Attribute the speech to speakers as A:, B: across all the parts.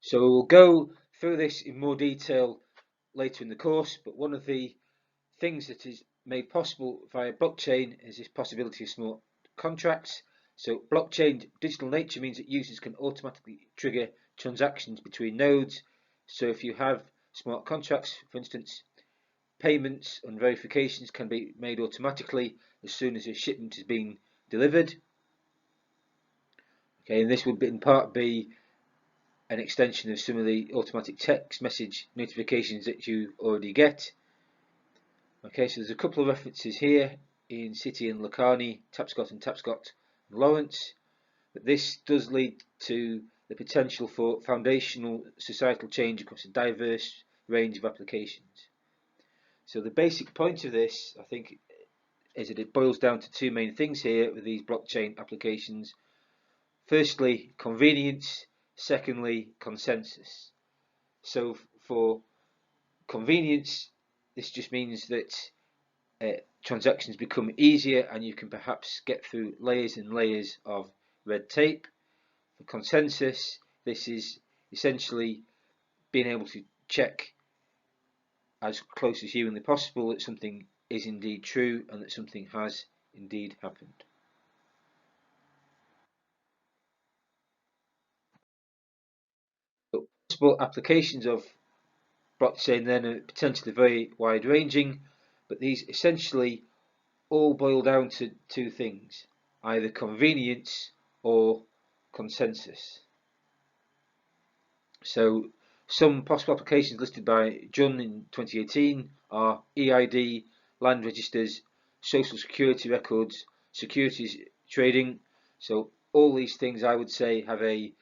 A: So we'll go through this in more detail later in the course, but one of the things that is made possible via blockchain is this possibility of smart contracts. So blockchain's digital nature means that users can automatically trigger transactions between nodes. So if you have smart contracts, for instance, payments and verifications can be made automatically as soon as a shipment is being delivered. Okay, and this would in part be an extension of some of the automatic text message notifications that you already get. Okay, so there's a couple of references here in City and Lacarni, Tapscott and Lawrence, but this does lead to the potential for foundational societal change across a diverse range of applications. So the basic point of this, I think, is that it boils down to two main things here with these blockchain applications. Firstly, convenience. Secondly, consensus. So for convenience, this just means that transactions become easier and you can perhaps get through layers and layers of red tape. For consensus, this is essentially being able to check as close as humanly possible that something is indeed true and that something has indeed happened. But possible applications of blockchain then are potentially very wide ranging, but these essentially all boil down to two things, either convenience or consensus. So some possible applications listed by Jun in 2018 are EID, land registers, social security records, securities trading. So all these things I would say have a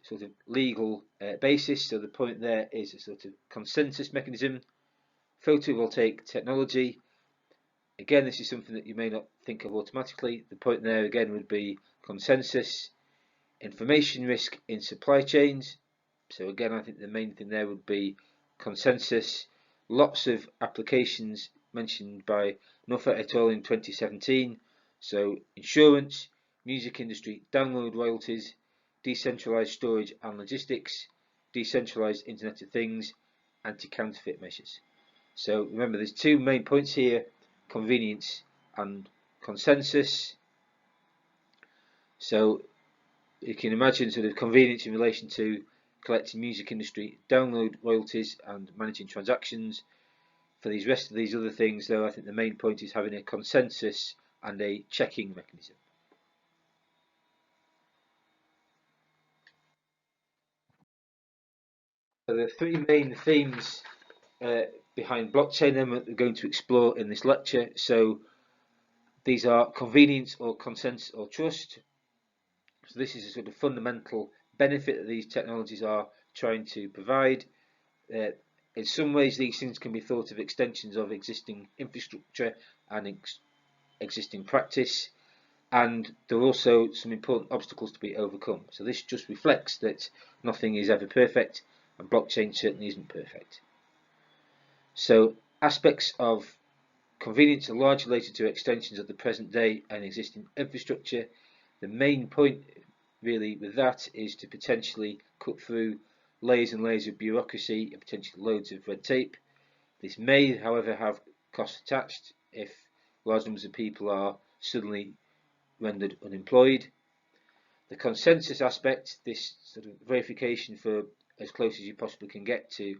A: sort of legal basis. So the point there is a sort of consensus mechanism. Photovoltaic technology. Again, this is something that you may not think of automatically. The point there again would be consensus. Information risk in supply chains. So again, I think the main thing there would be consensus. Lots of applications mentioned by Nuffa et al. In 2017. So insurance, music industry, download royalties, decentralized storage and logistics, decentralized Internet of Things, anti-counterfeit measures. So remember, there's two main points here, convenience and consensus. So you can imagine sort of convenience in relation to collecting music industry download royalties and managing transactions. For these rest of these other things, though, I think the main point is having a consensus and a checking mechanism. So the three main themes behind blockchain then that we're going to explore in this lecture. So these are convenience or consensus or trust. So this is a sort of fundamental benefit that these technologies are trying to provide. In some ways, these things can be thought of extensions of existing infrastructure and existing practice, and there are also some important obstacles to be overcome. So this just reflects that nothing is ever perfect, and blockchain certainly isn't perfect. So aspects of convenience are largely related to extensions of the present day and existing infrastructure. The main point really with that is to potentially cut through layers and layers of bureaucracy and potentially loads of red tape. This may, however, have costs attached if large numbers of people are suddenly rendered unemployed. The consensus aspect, this sort of verification for as close as you possibly can get to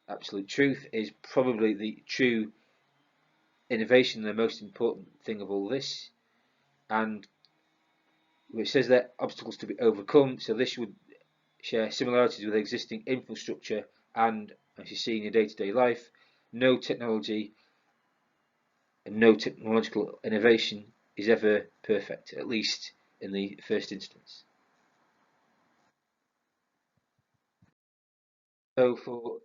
A: absolute truth, is probably the true innovation, the most important thing of all this. And it says that obstacles to be overcome, so this would share similarities with existing infrastructure and, as you see in your day-to-day life, no technology and no technological innovation is ever perfect, at least in the first instance. So for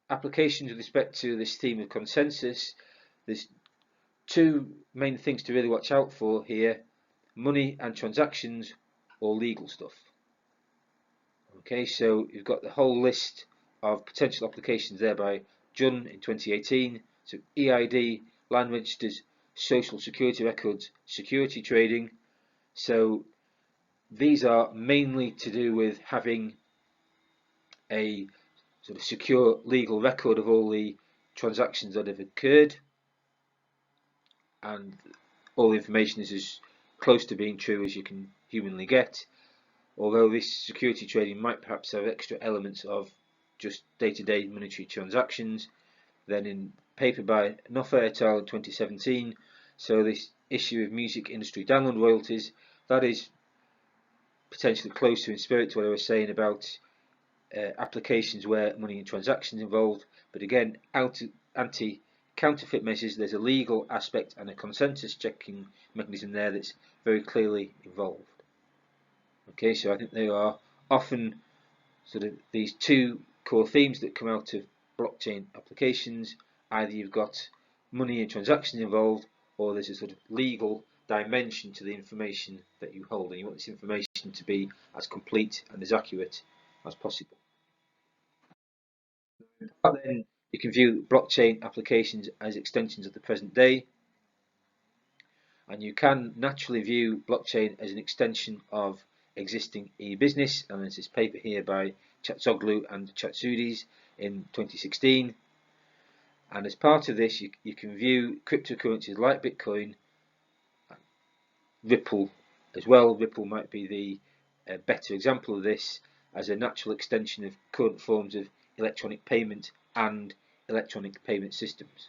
A: applications with respect to this theme of consensus, there's two main things to really watch out for here: money and transactions, or legal stuff. Okay, so you've got the whole list of potential applications there by Jun in 2018. So EID, land registers, social security records, security trading. So these are mainly to do with having a sort of secure legal record of all the transactions that have occurred, and all the information is as close to being true as you can humanly get. Although this security trading might perhaps have extra elements of just day-to-day monetary transactions, then in paper by Noffa et al. In 2017, so this issue of music industry download royalties, that is potentially closer in spirit to what I was saying about applications where money and transactions involved, but again, anti-counterfeit measures, there's a legal aspect and a consensus checking mechanism there that's very clearly involved. Okay, so I think there are often sort of these two core themes that come out of blockchain applications. Either you've got money and transactions involved, or there's a sort of legal dimension to the information that you hold, and you want this information to be as complete and as accurate as possible. Then you can view blockchain applications as extensions of the present day, and you can naturally view blockchain as an extension of existing e-business, and there's this paper here by Chatzoglu and Chatsoudis in 2016, and as part of this you can view cryptocurrencies like Bitcoin, Ripple as well. Ripple might be the better example of this, as a natural extension of current forms of electronic payment and electronic payment systems.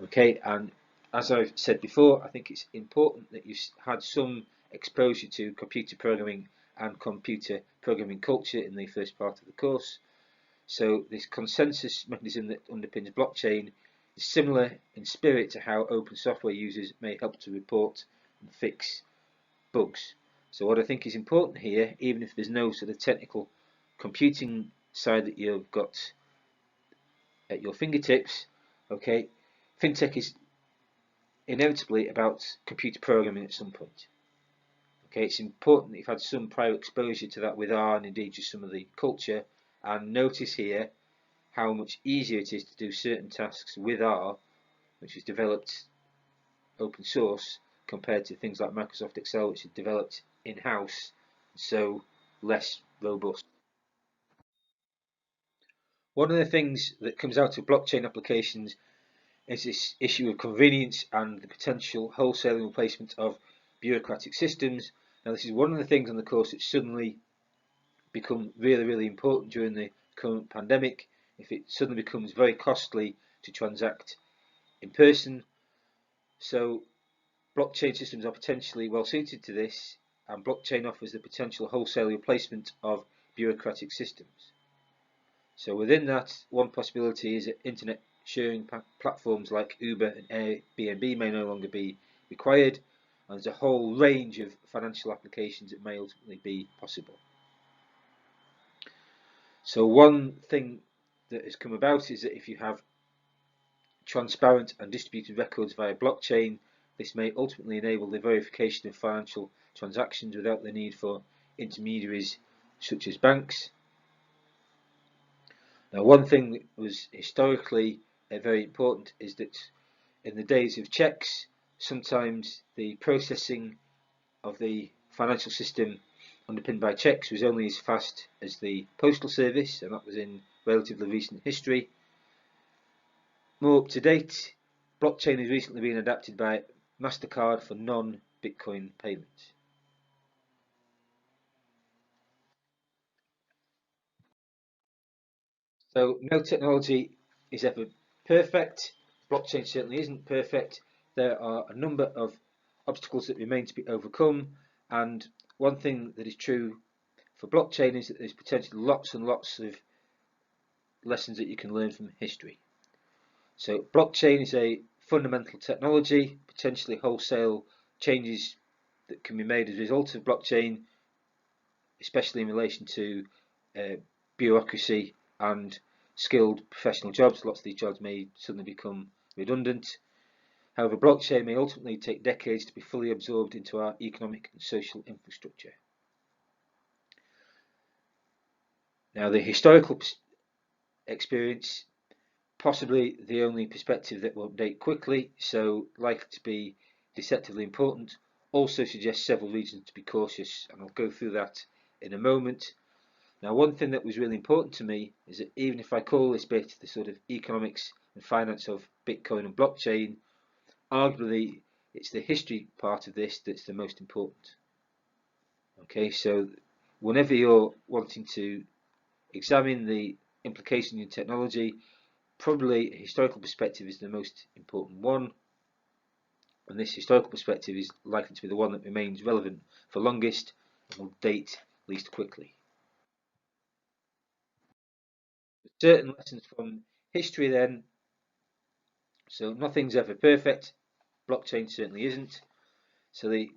A: Okay, and as I've said before, I think it's important that you've had some exposure to computer programming and computer programming culture in the first part of the course. So this consensus mechanism that underpins blockchain is similar in spirit to how open software users may help to report and fix bugs. So what I think is important here, even if there's no sort of technical computing side that you've got at your fingertips, okay, fintech is inevitably about computer programming at some point. Okay, it's important that you've had some prior exposure to that with R and indeed just some of the culture, and notice here how much easier it is to do certain tasks with R, which is developed open source, compared to things like Microsoft Excel, which is developed in-house, so less robust. One of the things that comes out of blockchain applications is this issue of convenience and the potential wholesale replacement of bureaucratic systems. Now, this is one of the things on the course that's suddenly become really important during the current pandemic. If it suddenly becomes very costly to transact in person, so blockchain systems are potentially well suited to this, and blockchain offers the potential wholesale replacement of bureaucratic systems. So within that, one possibility is that internet sharing platforms like Uber and Airbnb may no longer be required, and there's a whole range of financial applications that may ultimately be possible. So one thing that has come about is that if you have transparent and distributed records via blockchain, this may ultimately enable the verification of financial transactions without the need for intermediaries such as banks. Now, one thing that was historically very important is that in the days of checks, sometimes the processing of the financial system underpinned by checks was only as fast as the postal service, and that was in relatively recent history. More up to date, blockchain has recently been adapted by MasterCard for non-Bitcoin payments. So no technology is ever perfect. Blockchain certainly isn't perfect. There are a number of obstacles that remain to be overcome, and one thing that is true for blockchain is that there's potentially lots and lots of lessons that you can learn from history. So blockchain is a fundamental technology, potentially wholesale changes that can be made as a result of blockchain, especially in relation to bureaucracy and skilled professional jobs. Lots of these jobs may suddenly become redundant. However, blockchain may ultimately take decades to be fully absorbed into our economic and social infrastructure. Now, the historical experience, possibly the only perspective that will update quickly, so likely to be deceptively important, also suggests several reasons to be cautious, and I'll go through that in a moment. Now, one thing that was really important to me is that even if I call this bit the sort of economics and finance of Bitcoin and blockchain, arguably it's the history part of this that's the most important. Okay, so whenever you're wanting to examine the implication in technology, probably a historical perspective is the most important one, and this historical perspective is likely to be the one that remains relevant for longest and will date least quickly. Certain lessons from history then. So nothing's ever perfect. Blockchain certainly isn't. So the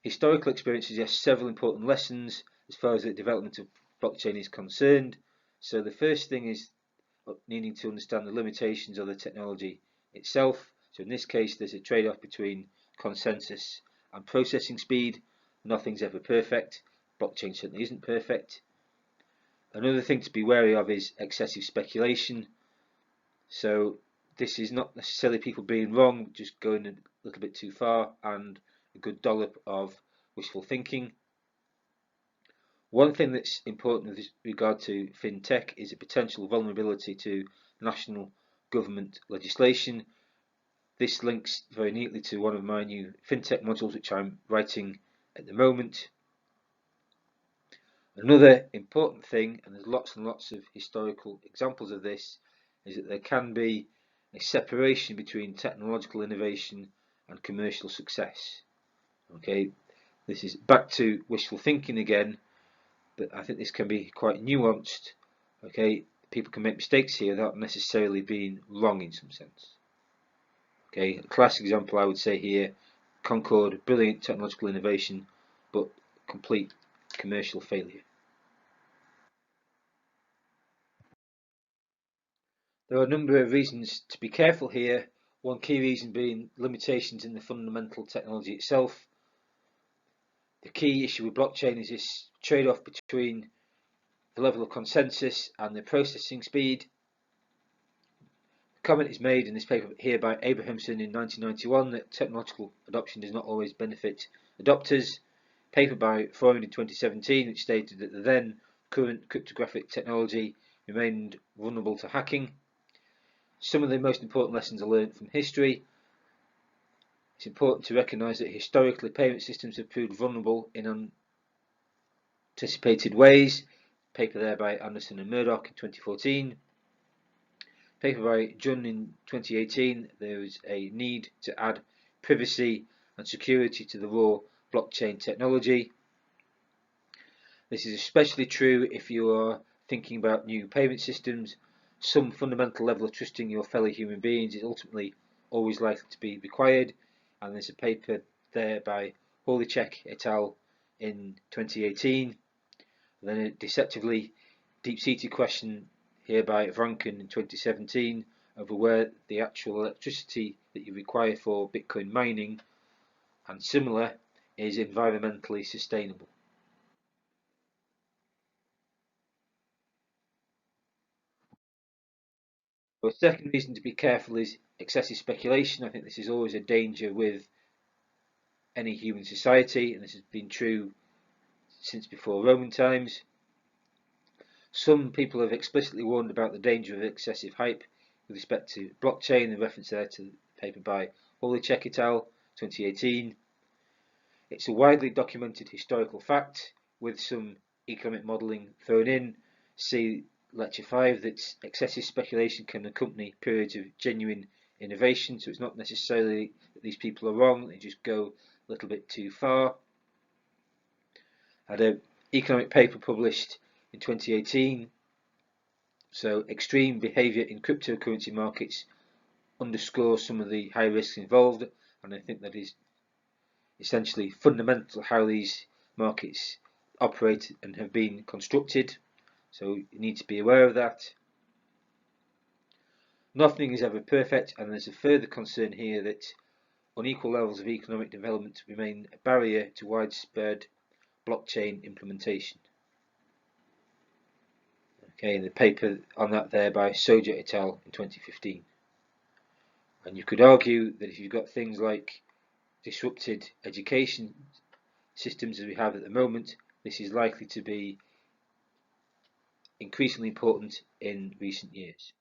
A: historical experience suggests several important lessons as far as the development of blockchain is concerned. So the first thing is needing to understand the limitations of the technology itself. So in this case, there's a trade-off between consensus and processing speed. Nothing's ever perfect. Blockchain certainly isn't perfect. Another thing to be wary of is excessive speculation. So this is not necessarily people being wrong, just going a little bit too far, and a good dollop of wishful thinking. One thing that's important with regard to fintech is a potential vulnerability to national government legislation. This links very neatly to one of my new fintech modules which I'm writing at the moment. Another important thing, and there's lots and lots of historical examples of this, is that there can be a separation between technological innovation and commercial success. Okay, this is back to wishful thinking again, but I think this can be quite nuanced. Okay, people can make mistakes here without necessarily being wrong in some sense. Okay, a classic example I would say here, Concorde, brilliant technological innovation, but complete commercial failure. There are a number of reasons to be careful here, one key reason being limitations in the fundamental technology itself. The key issue with blockchain is this trade-off between the level of consensus and the processing speed. The comment is made in this paper here by Abrahamson in 1991 that technological adoption does not always benefit adopters. Paper by Freund in 2017 which stated that the then current cryptographic technology remained vulnerable to hacking. Some of the most important lessons are learned from history. It's important to recognise that historically payment systems have proved vulnerable in unanticipated ways. Paper there by Anderson and Murdoch in 2014. Paper by Jun in 2018. There is a need to add privacy and security to the raw blockchain technology. This is especially true if you are thinking about new payment systems. Some fundamental level of trusting your fellow human beings is ultimately always likely to be required, and there's a paper there by Holychek et al. In 2018. And then a deceptively deep-seated question here by Vranken in 2017 over where the actual electricity that you require for Bitcoin mining and similar is environmentally sustainable. The second reason to be careful is excessive speculation. I think this is always a danger with any human society, and this has been true since before Roman times. Some people have explicitly warned about the danger of excessive hype with respect to blockchain, in reference there to the paper by Holychek et al. 2018. It's a widely documented historical fact with some economic modelling thrown in. See Lecture 5 that excessive speculation can accompany periods of genuine innovation, so it's not necessarily that these people are wrong, they just go a little bit too far. I had an economic paper published in 2018. So extreme behaviour in cryptocurrency markets underscores some of the high risks involved, and I think that is essentially fundamental how these markets operate and have been constructed. So you need to be aware of that. Nothing is ever perfect, and there's a further concern here that unequal levels of economic development remain a barrier to widespread blockchain implementation. Okay, the paper on that there by Soja et al. In 2015. And you could argue that if you've got things like disrupted education systems as we have at the moment, this is likely to be increasingly important in recent years.